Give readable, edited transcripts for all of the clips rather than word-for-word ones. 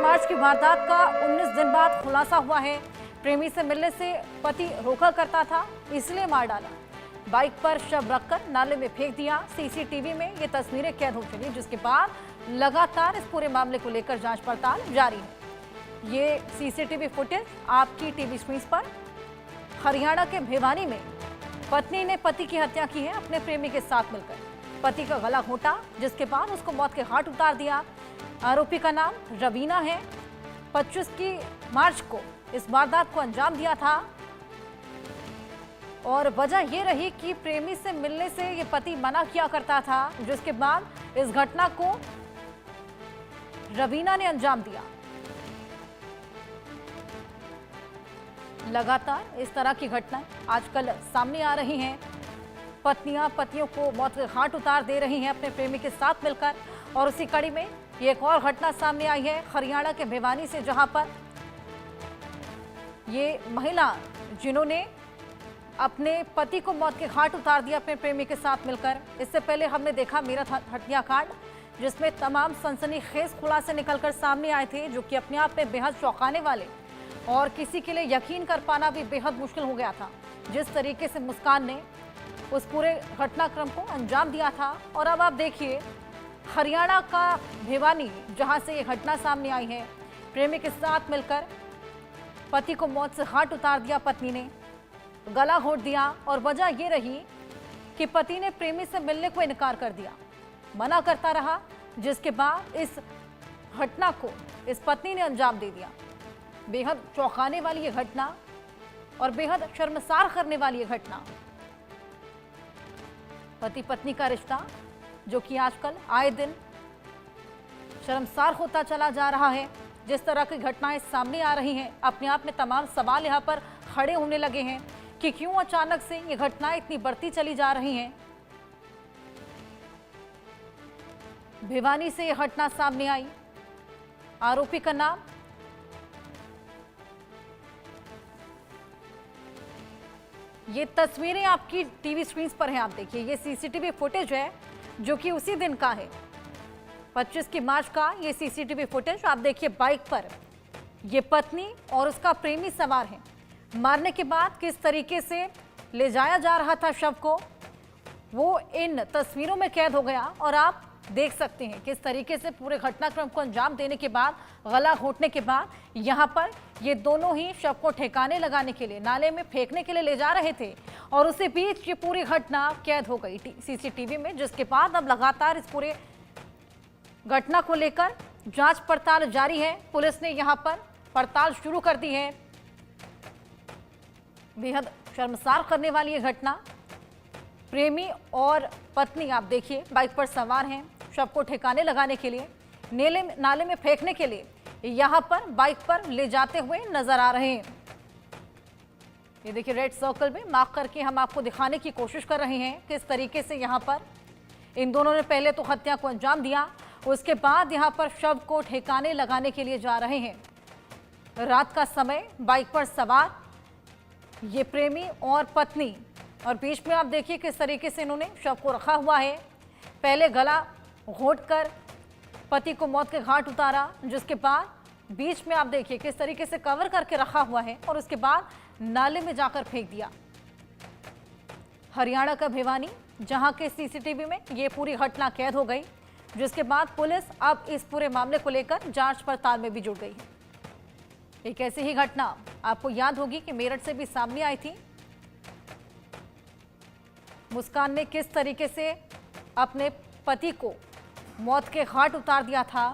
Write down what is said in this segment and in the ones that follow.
मार्च की वारदात का 19 दिन बाद खुलासा हुआ है। प्रेमी से मिलने से पति रोका करता था, इसलिए मार डाला। बाइक पर शव रखकर नाले में फेंक दिया। सीसीटीवी में ये तस्वीरें कैद हो चुकी, जिसके बाद लगातार इस पूरे मामले को लेकर जांच पड़ताल जारी है। ये सीसीटीवी फुटेज आपकी टीवी स्क्रीन पर। हरियाणा के भिवानी में पत्नी ने पति की हत्या की है अपने प्रेमी के साथ मिलकर। पति का गला घोंटा, जिसके बाद उसको मौत के घाट उतार दिया। आरोपी का नाम रवीना है। 25 की मार्च को इस वारदात को अंजाम दिया था और वजह यह रही कि प्रेमी से मिलने से ये पति मना किया करता था, जिसके बाद इस घटना को रवीना ने अंजाम दिया। लगातार इस तरह की घटनाएं आजकल सामने आ रही हैं। पत्नियां पतियों को मौत के घाट उतार दे रही हैं अपने प्रेमी के साथ मिलकर। और उसी कड़ी में ये एक और घटना सामने आई है हरियाणा के भिवानी से, जहां पर ये महिला जिन्होंने अपने पति को मौत के घाट उतार दिया अपने प्रेमी के साथ मिलकर। इससे पहले हमने देखा मेरठ हत्याकांड, जिसमें तमाम सनसनीखेज खुलासे निकलकर सामने आए थे, जो कि अपने आप में बेहद चौंकाने वाले और किसी के लिए यकीन कर पाना भी बेहद मुश्किल हो गया था। जिस तरीके से मुस्कान ने उस पूरे घटनाक्रम को अंजाम दिया था। और अब आप देखिए हरियाणा का भिवानी, जहां से ये घटना सामने आई है। प्रेमी के साथ मिलकर पति को मौत से घाट उतार दिया पत्नी ने, गला घोंट दिया। और वजह यह रही कि पति ने प्रेमी से मिलने को इनकार कर दिया, मना करता रहा, जिसके बाद इस घटना को इस पत्नी ने अंजाम दे दिया। बेहद चौंकाने वाली ये घटना और बेहद शर्मसार करने वाली ये घटना। पति पत्नी का रिश्ता जो कि आजकल आए दिन शर्मसार होता चला जा रहा है। जिस तरह की घटनाएं सामने आ रही हैं, अपने आप में तमाम सवाल यहां पर खड़े होने लगे हैं कि क्यों अचानक से ये घटनाएं इतनी बढ़ती चली जा रही हैं। भिवानी से यह घटना सामने आई। आरोपी का नाम ये तस्वीरें आपकी टीवी स्क्रीन पर हैं, आप देखिए। ये सीसीटीवी फुटेज है जो कि उसी दिन का है, 25 की मार्च का ये सीसीटीवी फुटेज। आप देखिए बाइक पर ये पत्नी और उसका प्रेमी सवार हैं। मारने के बाद किस तरीके से ले जाया जा रहा था शव को, वो इन तस्वीरों में कैद हो गया। और आप देख सकते हैं किस तरीके से पूरे घटनाक्रम को अंजाम देने के बाद, गला घोंटने के बाद, यहाँ पर ये दोनों ही शव को ठिकाने लगाने के लिए, नाले में फेंकने के लिए ले जा रहे थे। और उसी बीच ये पूरी घटना कैद हो गई सीसीटीवी में, जिसके बाद अब लगातार इस पूरे घटना को लेकर जांच पड़ताल जारी है। पुलिस ने यहाँ पर पड़ताल शुरू कर दी है। बेहद शर्मसार करने वाली ये घटना। प्रेमी और पत्नी आप देखिए बाइक पर सवार हैं, शव को ठिकाने लगाने के लिए, नाले में फेंकने के लिए यहाँ पर बाइक पर ले जाते हुए नजर आ रहे हैं। ये देखिए रेड सर्कल में मार्क करके हम आपको दिखाने की कोशिश कर रहे हैं किस तरीके से यहाँ पर इन दोनों ने पहले तो हत्या को अंजाम दिया, उसके बाद यहाँ पर शव को ठिकाने लगाने के लिए जा रहे हैं। रात का समय, बाइक पर सवार ये प्रेमी और पत्नी, और बीच में आप देखिए किस तरीके से इन्होंने शव को रखा हुआ है। पहले गला घोंटकर पति को मौत के घाट उतारा, जिसके बाद बीच में आप देखिए किस तरीके से कवर करके रखा हुआ है और उसके बाद नाले में जाकर फेंक दिया। हरियाणा का भिवानी, जहां के सीसीटीवी में ये पूरी घटना कैद हो गई, जिसके बाद पुलिस अब इस पूरे मामले को लेकर जांच पड़ताल में भी जुट गई है। एक ऐसी ही घटना आपको याद होगी कि मेरठ से भी सामने आई थी। मुस्कान ने किस तरीके से अपने पति को मौत के घाट उतार दिया था।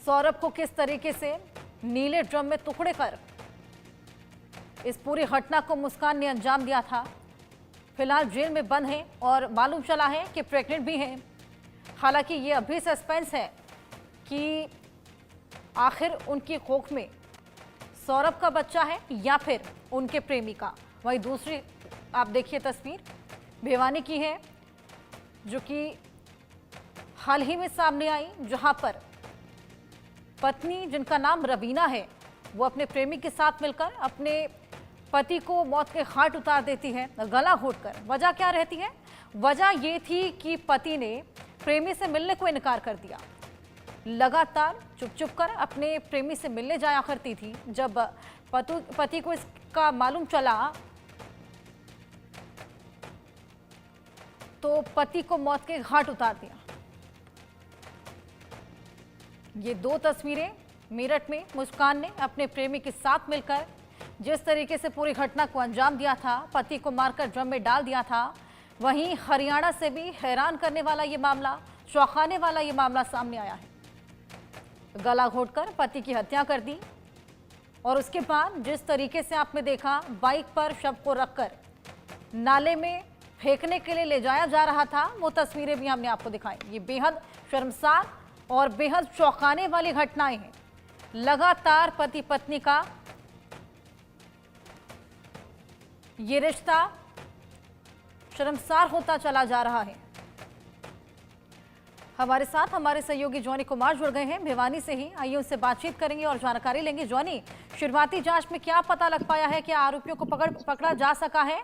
सौरभ को किस तरीके से नीले ड्रम में टुकड़े कर इस पूरी घटना को मुस्कान ने अंजाम दिया था। फिलहाल जेल में बंद है और मालूम चला है कि प्रेग्नेंट भी है। हालांकि ये अभी सस्पेंस है कि आखिर उनकी कोख में सौरभ का बच्चा है या फिर उनके प्रेमी का। वहीं दूसरी आप देखिए तस्वीर भिवानी की है, जो कि हाल ही में सामने आई, जहां पर पत्नी जिनका नाम रवीना है, वो अपने प्रेमी के साथ मिलकर अपने पति को मौत के घाट उतार देती है गला घोंटकर। वजह क्या रहती है? वजह ये थी कि पति ने प्रेमी से मिलने को इनकार कर दिया। लगातार चुप चुप कर अपने प्रेमी से मिलने जाया करती थी। जब पति को इसका मालूम चला तो पति को मौत के घाट उतार दिया। ये दो तस्वीरें मेरठ में मुस्कान ने अपने प्रेमी के साथ मिलकर जिस तरीके से पूरी घटना को अंजाम दिया था, पति को मारकर ड्रम में डाल दिया था। वहीं हरियाणा से भी हैरान करने वाला ये मामला, चौंकाने वाला ये मामला सामने आया है। गला घोटकर पति की हत्या कर दी और उसके बाद जिस तरीके से आपने देखा, बाइक पर शव को रखकर नाले में फेंकने के लिए ले जाया जा रहा था, वो तस्वीरें भी हमने आपको दिखाई। ये बेहद शर्मसार और बेहद चौंकाने वाली घटनाएं हैं। लगातार पति पत्नी का ये रिश्ता शर्मसार होता चला जा रहा है। हमारे साथ हमारे सहयोगी जॉनी कुमार जुड़ गए हैं भिवानी से ही। आइए उनसे बातचीत करेंगे और जानकारी लेंगे। जॉनी, शुरुआती जांच में क्या पता लग पाया है? क्या आरोपियों को पकड़ा जा सका है?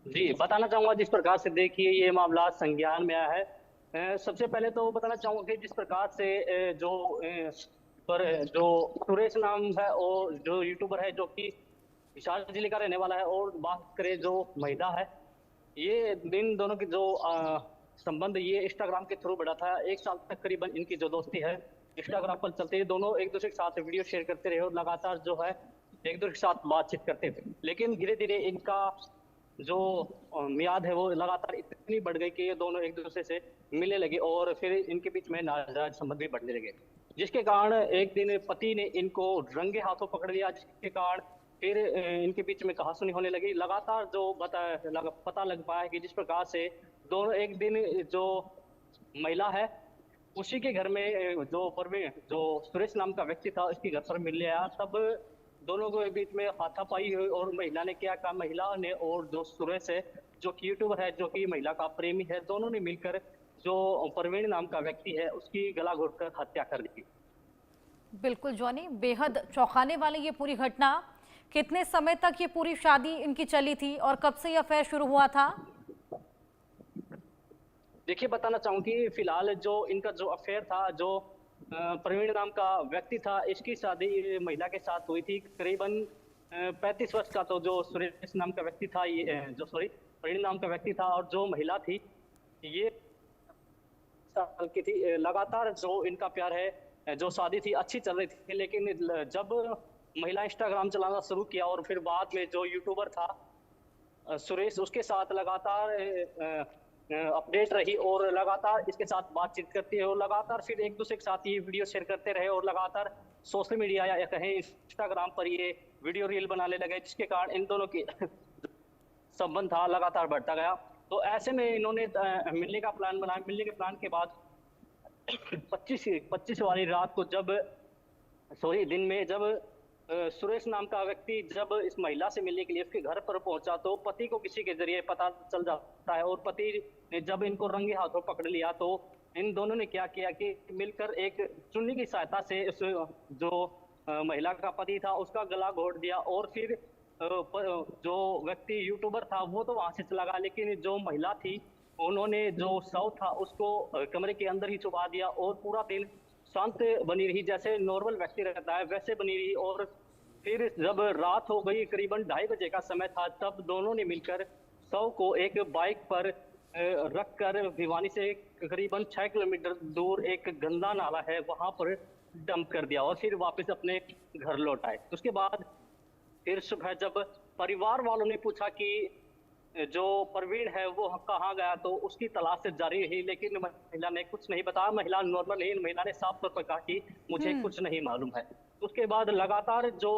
जी, बताना चाहूंगा जिस प्रकार से देखिए ये मामला संज्ञान में आया है। सबसे पहले तो बताना चाहूंगा कि जिस प्रकार से जो सुरेश नाम है और जो यूट्यूबर है जो कि हिसार जिले का रहने वाला है, और बात करें जो महिला है, ये इन दोनों की जो संबंध ये इंस्टाग्राम के थ्रू बढ़ा था। 1 साल तक करीबन इनकी जो दोस्ती है इंस्टाग्राम पर चलते, दोनों एक दूसरे के साथ वीडियो शेयर करते रहे और लगातार जो है एक दूसरे के साथ बातचीत करते थे। लेकिन धीरे धीरे इनका जो मियाद है वो लगातार इतनी बढ़ गई कि ये दोनों एक दूसरे से मिलने लगे और फिर इनके बीच में नाजायज संबंध भी बढ़ने लगे, जिसके कारण एक दिन पति ने इनको रंगे हाथों पकड़ लिया, जिसके कारण फिर इनके बीच में कहासुनी होने लगी। लगातार जो पता लग पाया है कि जिस प्रकार से दोनों एक दिन जो महिला है उसी के घर में जो सुरेश नाम का व्यक्ति था उसके घर पर मिलने आया, तब दोनों के बीच में हाथापाई हुई और महिला ने क्या कहा, महिला ने और जो सुरेश है जो कि यूट्यूबर है जो कि महिला का प्रेमी है, दोनों ने मिलकर जो प्रवीण नाम का व्यक्ति है उसकी गला घोटकर हत्या कर दी। बिल्कुल जॉनी, बेहद चौंकाने वाली ये पूरी घटना। कितने समय तक ये पूरी शादी इनकी चली थी और कब से ये अफेयर शुरू हुआ था? देखिए, बताना चाहूंगी फिलहाल जो इनका जो अफेयर था, जो प्रवीण नाम का व्यक्ति था, इसकी शादी महिला के साथ हुई थी। करीबन 35 वर्ष का तो जो सुरेश नाम का व्यक्ति था, ये प्रवीण नाम का व्यक्ति था, और जो महिला थी ये साल की थी। लगातार जो इनका प्यार है, जो शादी थी अच्छी चल रही थी, लेकिन जब महिला इंस्टाग्राम चलाना शुरू किया और फिर बाद में जो यूट्यूबर था सुरेश, उसके साथ लगातार अपडेट रही और लगातार इसके साथ बातचीत करती है और लगातार फिर एक दूसरे के साथ ये वीडियो शेयर करते रहे और लगातार सोशल मीडिया या कहें इंस्टाग्राम पर ये वीडियो रील बनाने लगे, जिसके कारण इन दोनों की संबंध था लगातार बढ़ता गया। तो ऐसे में इन्होंने मिलने का प्लान बनाया। मिलने के प्लान के बाद 25 वाली रात को दिन में जब सुरेश नाम का व्यक्ति जब इस महिला से मिलने के लिए उसके घर पर पहुंचा तो पति को किसी के जरिए पता चल जाता है और पति ने जब इनको रंगे हाथों पकड़ लिया तो इन दोनों ने क्या किया कि मिलकर एक चुन्नी की सहायता से उस जो महिला का पति था उसका गला घोट दिया और फिर जो व्यक्ति यूट्यूबर था वो तो वहां से चला गया, लेकिन जो महिला थी उन्होंने जो शव था उसको कमरे के अंदर ही छुपा दिया और पूरा दिन शांत बनी रही, जैसे नॉर्मल व्यक्ति रहता है वैसे बनी रही। और फिर जब रात हो गई, करीबन 2:30 बजे का समय था, तब दोनों ने मिलकर शव को एक बाइक पर रखकर भिवानी से करीबन 6 किलोमीटर दूर एक गंदा नाला है वहां पर डंप कर दिया और फिर वापस अपने घर लौट आए। उसके बाद फिर सुबह जब परिवार वालों ने पूछा कि जो प्रवीण है वो कहाँ गया, तो उसकी तलाश से जारी रही, लेकिन महिला ने कुछ नहीं बताया। महिला नॉर्मल नहीं, महिला ने साफ तौर पर कहा कि मुझे कुछ नहीं मालूम है। उसके बाद लगातार जो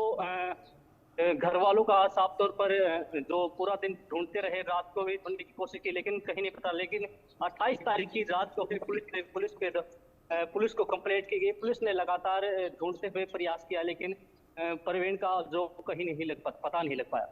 घर वालों का साफ तौर पर जो पूरा दिन ढूंढते रहे, रात को भी ढूंढने की कोशिश की लेकिन कहीं नहीं पता। लेकिन 28 तारीख की रात को फिर पुलिस को कंप्लेंट की गई। पुलिस ने लगातार ढूंढते हुए प्रयास किया लेकिन प्रवीण का जो कहीं नहीं पता नहीं लग पाया।